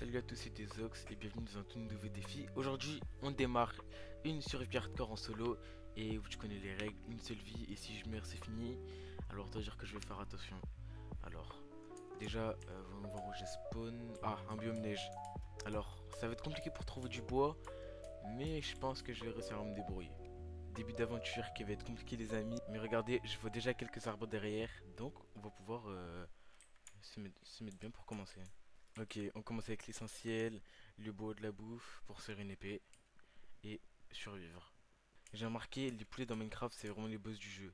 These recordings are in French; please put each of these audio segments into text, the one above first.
Salut à tous, c'était Zox et bienvenue dans un tout nouveau défi. Aujourd'hui, on démarre une survie hardcore en solo et tu connais les règles, une seule vie et si je meurs c'est fini. Alors autant dire que je vais faire attention. Alors, déjà, on va voir où j'ai spawn. Ah, un biome neige. Alors, ça va être compliqué pour trouver du bois, mais je pense que je vais réussir à me débrouiller. Début d'aventure qui va être compliqué les amis, mais regardez, je vois déjà quelques arbres derrière, donc on va pouvoir se mettre bien pour commencer. Ok, on commence avec l'essentiel, le bois, de la bouffe pour se faire une épée et survivre. J'ai remarqué, les poulets dans Minecraft, c'est vraiment les boss du jeu.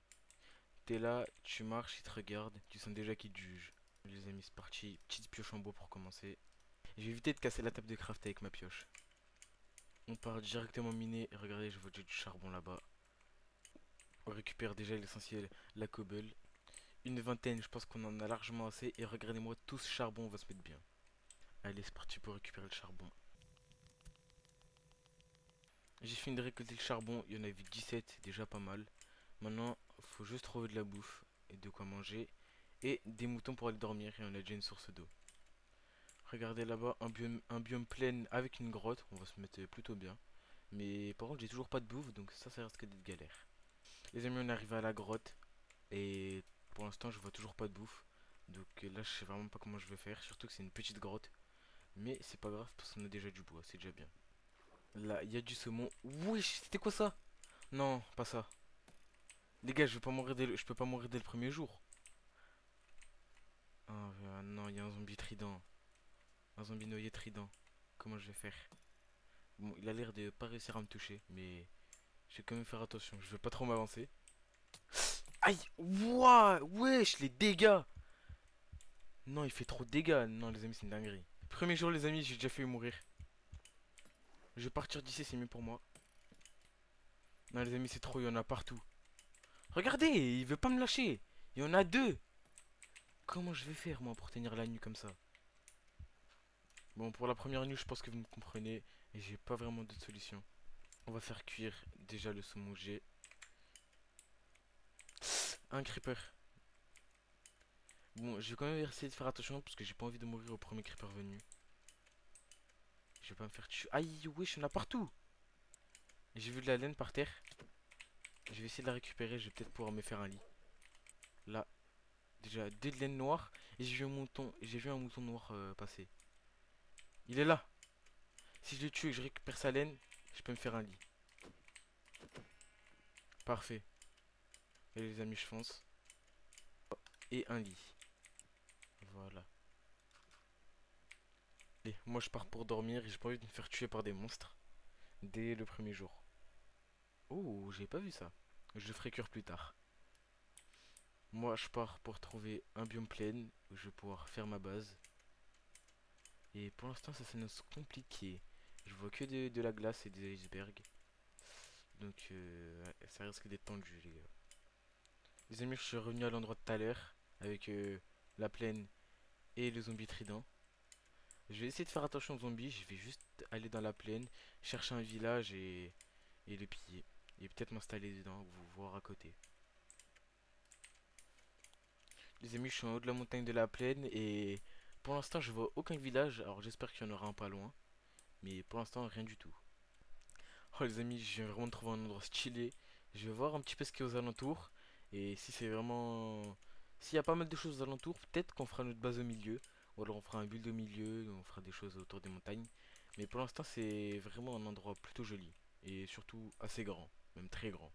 T'es là, tu marches, ils te regardent, tu sens déjà qu'ils te jugent. Les amis, c'est parti. Petite pioche en bois pour commencer. Je vais éviter de casser la table de craft avec ma pioche. On part directement miner. Et regardez, je vois déjà du charbon là-bas. On récupère déjà l'essentiel, la cobble. Une vingtaine, je pense qu'on en a largement assez. Et regardez-moi, tout ce charbon, on va se mettre bien. Allez, c'est parti pour récupérer le charbon. J'ai fini de récolter le charbon, il y en avait 17, c'est déjà pas mal. Maintenant, faut juste trouver de la bouffe et de quoi manger. Et des moutons pour aller dormir et on a déjà une source d'eau. Regardez là-bas, un biome plein avec une grotte, on va se mettre plutôt bien. Mais par contre, j'ai toujours pas de bouffe, donc ça risque d'être galère. Les amis, on est arrivé à la grotte. Et pour l'instant, je vois toujours pas de bouffe. Donc là, je sais vraiment pas comment je vais faire, surtout que c'est une petite grotte. Mais c'est pas grave parce qu'on a déjà du bois, c'est déjà bien. Là, il y a du saumon. Wesh, c'était quoi ça? Non, pas ça. Les gars, je peux pas mourir dès le premier jour. Ah non, il y a un zombie trident. Un zombie noyé trident. Comment je vais faire? Bon, il a l'air de pas réussir à me toucher, mais je vais quand même faire attention. Je vais pas trop m'avancer. Aïe! Wouah! Wesh, les dégâts! Non, il fait trop de dégâts. Non, les amis, c'est une dinguerie. Premier jour, les amis, j'ai déjà fait mourir. Je vais partir d'ici, c'est mieux pour moi. Non, les amis, c'est trop, il y en a partout. Regardez, il veut pas me lâcher. Il y en a deux. Comment je vais faire moi pour tenir la nuit comme ça? Bon, pour la première nuit, je pense que vous me comprenez. Et j'ai pas vraiment d'autre solution. On va faire cuire déjà le saumon que j'ai. Un creeper. Bon, je vais quand même essayer de faire attention parce que j'ai pas envie de mourir au premier creeper venu. Je vais pas me faire tuer. Aïe, wesh, il y en a partout. J'ai vu de la laine par terre. Je vais essayer de la récupérer. Je vais peut-être pouvoir me faire un lit. Là, déjà deux de laine noire. Et j'ai vu un mouton noir passer. Il est là. Si je le tue et que je récupère sa laine, je peux me faire un lit. Parfait. Et les amis, je fonce. Et un lit. Voilà. Et moi, je pars pour dormir et j'ai pas envie de me faire tuer par des monstres. Dès le premier jour. Oh, j'ai pas vu ça. Je le ferai cuire plus tard. Moi, je pars pour trouver un biome plein où je vais pouvoir faire ma base. Et pour l'instant, ça s'annonce compliqué. Je vois que de la glace et des icebergs. Donc, ouais, ça risque d'être tendu, les gars. Les amis, je suis revenu à l'endroit de tout à l'heure avec la plaine et le zombie trident. Je vais essayer de faire attention aux zombies. Je vais juste aller dans la plaine, chercher un village et le piller. Et peut-être m'installer dedans, vous voir à côté. Les amis, je suis en haut de la montagne de la plaine et pour l'instant, je vois aucun village. Alors j'espère qu'il y en aura un pas loin. Mais pour l'instant, rien du tout. Oh les amis, je viens vraiment de trouver un endroit stylé. Je vais voir un petit peu ce qu'il y a aux alentours. Et si c'est vraiment... S'il y a pas mal de choses aux alentours, peut-être qu'on fera notre base au milieu. Ou alors on fera un build au milieu, on fera des choses autour des montagnes. Mais pour l'instant, c'est vraiment un endroit plutôt joli. Et surtout assez grand, même très grand.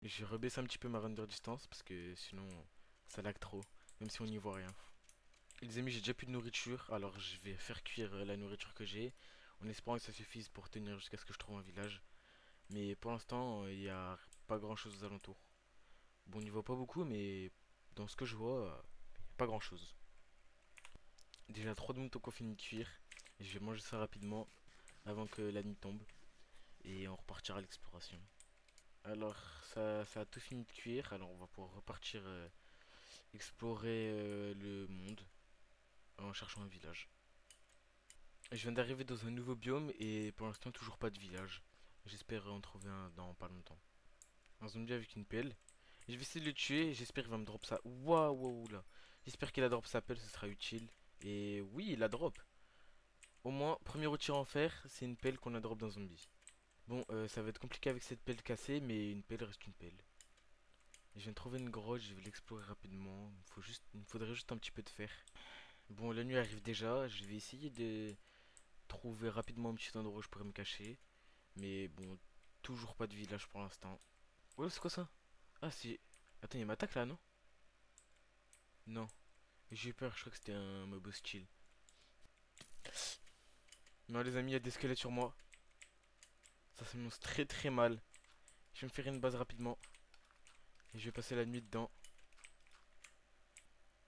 J'ai rebaissé un petit peu ma render distance parce que sinon ça lag trop, même si on n'y voit rien. Et les amis, j'ai déjà plus de nourriture, alors je vais faire cuire la nourriture que j'ai, en espérant que ça suffise pour tenir jusqu'à ce que je trouve un village. Mais pour l'instant, il n'y a pas grand chose aux alentours. Bon, on n'y voit pas beaucoup, mais dans ce que je vois, il n'y a pas grand chose. Déjà 3 moutons qu'on finit de cuire, et je vais manger ça rapidement avant que la nuit tombe, et on repartira à l'exploration. Alors, ça a tout fini de cuire, alors on va pouvoir repartir explorer le monde en cherchant un village. Je viens d'arriver dans un nouveau biome et pour l'instant toujours pas de village. J'espère en trouver un dans pas longtemps. Un zombie avec une pelle. Je vais essayer de le tuer, j'espère qu'il va me drop ça. Waouh, waouh là. J'espère qu'il a drop sa pelle, ce sera utile. Et oui, il a drop. Au moins, premier outil en fer, c'est une pelle qu'on a drop dans Zombie. Bon, ça va être compliqué avec cette pelle cassée, mais une pelle reste une pelle. Je viens de trouver une grotte, je vais l'explorer rapidement. Il me faudrait juste un petit peu de fer. Bon, la nuit arrive déjà, je vais essayer de trouver rapidement un petit endroit où je pourrais me cacher. Mais bon, toujours pas de village pour l'instant. Oh, c'est quoi ça? Ah, c'est... Attends, il m'attaque là, non? Non. J'ai eu peur, je crois que c'était un mob hostile. Non, les amis, il y a des squelettes sur moi. Ça s'annonce très très mal. Je vais me faire une base rapidement. Et je vais passer la nuit dedans.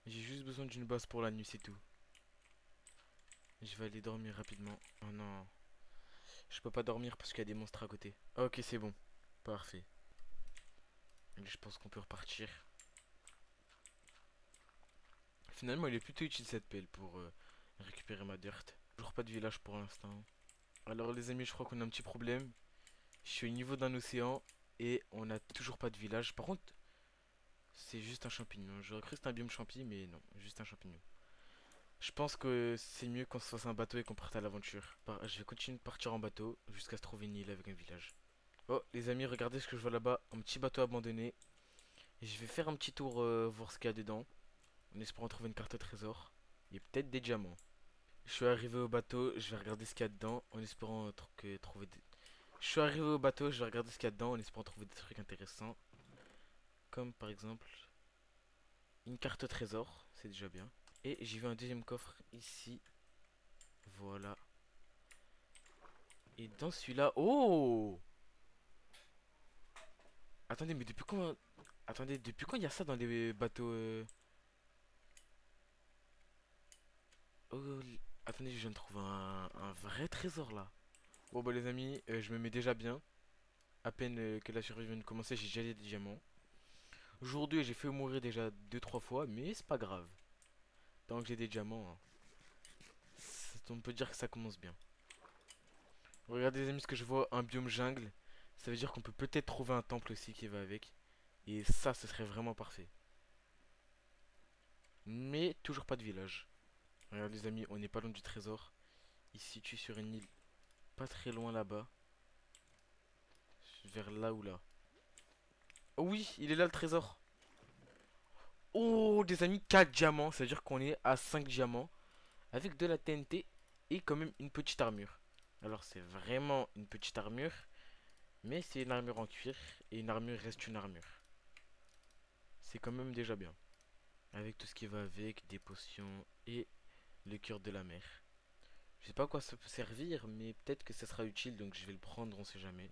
J'ai juste besoin d'une base pour la nuit, c'est tout. Je vais aller dormir rapidement. Oh non. Je peux pas dormir parce qu'il y a des monstres à côté. Ok, c'est bon. Parfait. Et je pense qu'on peut repartir. Finalement, il est plutôt utile cette pelle pour récupérer ma dirt. Toujours pas de village pour l'instant. Alors les amis, je crois qu'on a un petit problème. Je suis au niveau d'un océan et on a toujours pas de village. Par contre, c'est juste un champignon. J'aurais cru que c'était un biome champi, mais non, juste un champignon. Je pense que c'est mieux qu'on se fasse un bateau et qu'on parte à l'aventure. Je vais continuer de partir en bateau jusqu'à se trouver une île avec un village. Oh, les amis, regardez ce que je vois là-bas. Un petit bateau abandonné. Et je vais faire un petit tour voir ce qu'il y a dedans. En espérant trouver une carte au trésor. Et peut-être des diamants. Je suis arrivé au bateau, je vais regarder ce qu'il y a dedans. En espérant trouver des... Je suis arrivé au bateau, je vais regarder ce qu'il y a dedans. En espérant trouver des trucs intéressants. Comme par exemple... une carte au trésor. C'est déjà bien. Et j'ai vu un deuxième coffre ici. Voilà. Et dans celui-là... Oh! Attendez, mais depuis quand... Attendez, depuis quand il y a ça dans les bateaux Oh, attendez, je viens de trouver un vrai trésor là. Bon bah les amis, je me mets déjà bien. À peine que la survie vient de commencer, j'ai déjà des diamants. Jour 2, j'ai fait mourir déjà deux trois fois, mais c'est pas grave. Tant que j'ai des diamants, hein, on peut dire que ça commence bien. Regardez les amis ce que je vois, un biome jungle. Ça veut dire qu'on peut peut-être trouver un temple aussi qui va avec. Et ça, ce serait vraiment parfait. Mais toujours pas de village. Regarde les amis, on n'est pas loin du trésor. Il se situe sur une île pas très loin là-bas. Vers là ou là. Oh oui, il est là le trésor. Oh, des amis, 4 diamants. Ça veut dire qu'on est à 5 diamants. Avec de la TNT et quand même une petite armure. Alors c'est vraiment une petite armure. Mais c'est une armure en cuir. Et une armure reste une armure. C'est quand même déjà bien. Avec tout ce qui va avec, des potions et le cœur de la mer. Je sais pas à quoi ça peut servir, mais peut-être que ça sera utile, donc je vais le prendre, on sait jamais.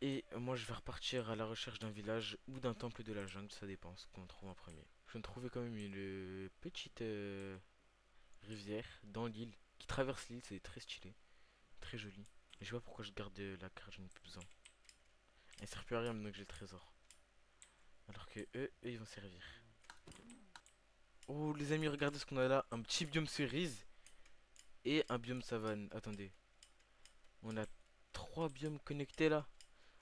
Et moi je vais repartir à la recherche d'un village ou d'un temple de la jungle, ça dépend ce qu'on trouve en premier. Je viens de trouver quand même une petite rivière dans l'île qui traverse l'île, c'est très stylé, très joli. Et je sais pas pourquoi je garde la carte, j'en ai plus besoin. Elle sert plus à rien maintenant que j'ai le trésor. Alors que eux ils vont servir. Oh les amis, regardez ce qu'on a là, un petit biome cerise et un biome savane. Attendez, on a trois biomes connectés là.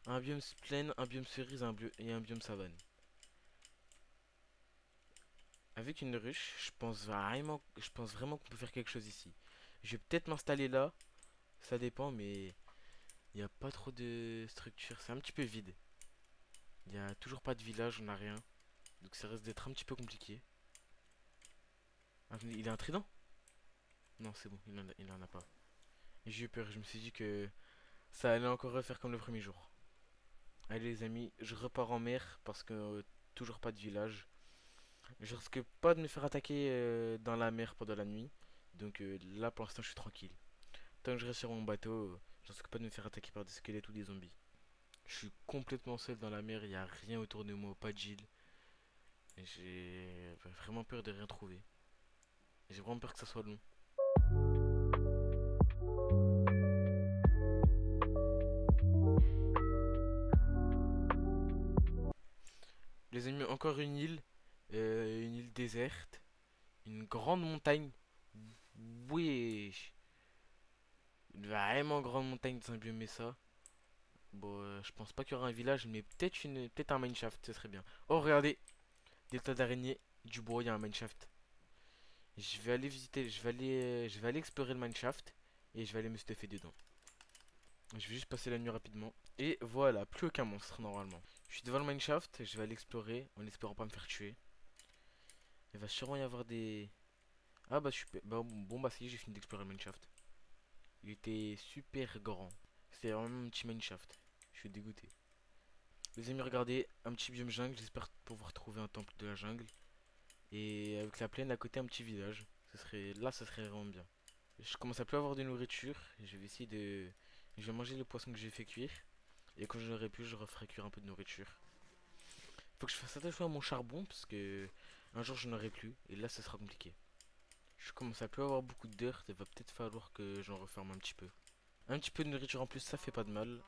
Un biome plaine, un biome cerise et un biome savane. Avec une ruche, je pense vraiment qu'on peut faire quelque chose ici. Je vais peut-être m'installer là, ça dépend, mais il n'y a pas trop de structure, c'est un petit peu vide. Il n'y a toujours pas de village, on n'a rien. Donc ça risque d'être un petit peu compliqué. Ah, il a un trident? Non, c'est bon, il en a pas. Et j'ai eu peur, je me suis dit que ça allait encore refaire comme le premier jour. Allez les amis, je repars en mer parce que toujours pas de village. Je risque pas de me faire attaquer dans la mer pendant la nuit. Donc là pour l'instant je suis tranquille. Tant que je reste sur mon bateau, je risque pas de me faire attaquer par des squelettes ou des zombies. Je suis complètement seul dans la mer, il n'y a rien autour de moi, pas de île. Et j'ai vraiment peur de rien trouver. J'ai vraiment peur que ça soit long. Les amis, encore une île déserte, une grande montagne. Wesh, une vraiment grande montagne dans un biome ça. Bon, je pense pas qu'il y aura un village, mais peut-être un mineshaft, ce serait bien. Oh, regardez, des tas d'araignées, du bois, il y a un mineshaft. Je vais aller visiter, je vais aller explorer le mineshaft et je vais aller me stuffer dedans. Je vais juste passer la nuit rapidement. Et voilà, plus aucun monstre normalement. Je suis devant le mineshaft, je vais aller explorer en espérant pas me faire tuer. Il va sûrement y avoir des... Ah bah super, bah ça y est, j'ai fini d'explorer le mineshaft. Il était super grand. C'était vraiment un petit mineshaft. Je suis dégoûté. Les amis, regardez, un petit biome jungle, j'espère pouvoir trouver un temple de la jungle. Et avec la plaine à côté, un petit village. Là, ça serait vraiment bien. Je commence à plus avoir de nourriture. Je vais essayer de... Je vais manger le poisson que j'ai fait cuire. Et quand j'aurai pu, je referai cuire un peu de nourriture. Faut que je fasse attention à mon charbon parce que un jour je n'aurai plus. Et là, ça sera compliqué. Je commence à plus avoir beaucoup de dirt. Il va peut-être falloir que j'en referme un petit peu. Un petit peu de nourriture en plus, ça fait pas de mal.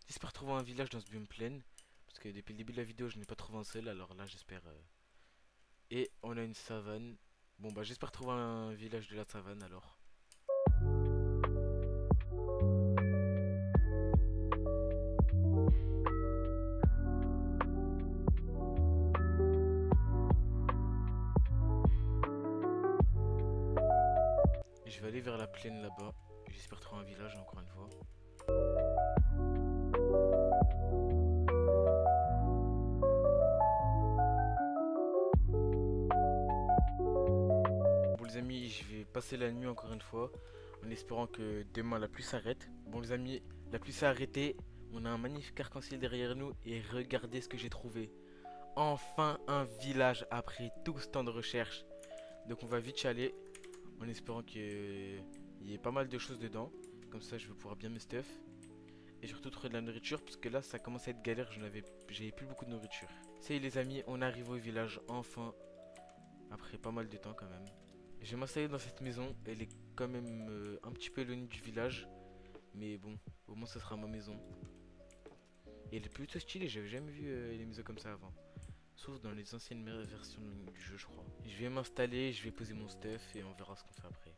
J'espère trouver un village dans ce biome plaine. Parce que depuis le début de la vidéo, je n'ai pas trouvé un seul. Alors là, j'espère... Et on a une savane. Bon bah j'espère trouver un village de la savane alors. Je vais aller vers la plaine là-bas. J'espère trouver un village encore une fois. Bon les amis, je vais passer la nuit encore une fois. En espérant que demain la pluie s'arrête. Bon les amis, la pluie s'est arrêtée. On a un magnifique arc-en-ciel derrière nous. Et regardez ce que j'ai trouvé. Enfin un village après tout ce temps de recherche. Donc on va vite y aller. En espérant qu'il y ait pas mal de choses dedans. Comme ça je vais pouvoir bien me stuff. Et surtout trouver de la nourriture parce que là ça commence à être galère, j'avais plus beaucoup de nourriture. Ça y est les amis, on arrive au village enfin. Après pas mal de temps quand même. Je vais m'installer dans cette maison, elle est quand même un petit peu éloignée du village. Mais bon, au moins ça sera ma maison. Et elle est plutôt stylée, j'avais jamais vu les maisons comme ça avant. Sauf dans les anciennes versions du jeu je crois. Je vais m'installer, je vais poser mon stuff et on verra ce qu'on fait après.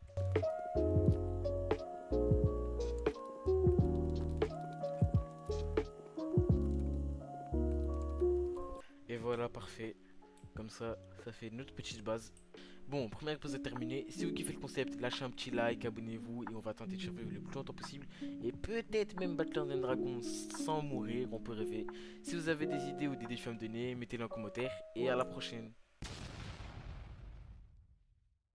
Et voilà, parfait. Comme ça fait notre petite base. Bon, première pause est terminée. Si vous kiffez le concept, lâchez un petit like, abonnez-vous et on va tenter de survivre le plus longtemps possible. Et peut-être même battre un dragon sans mourir, on peut rêver. Si vous avez des idées ou des défis à me donner, mettez-les en commentaire et à la prochaine.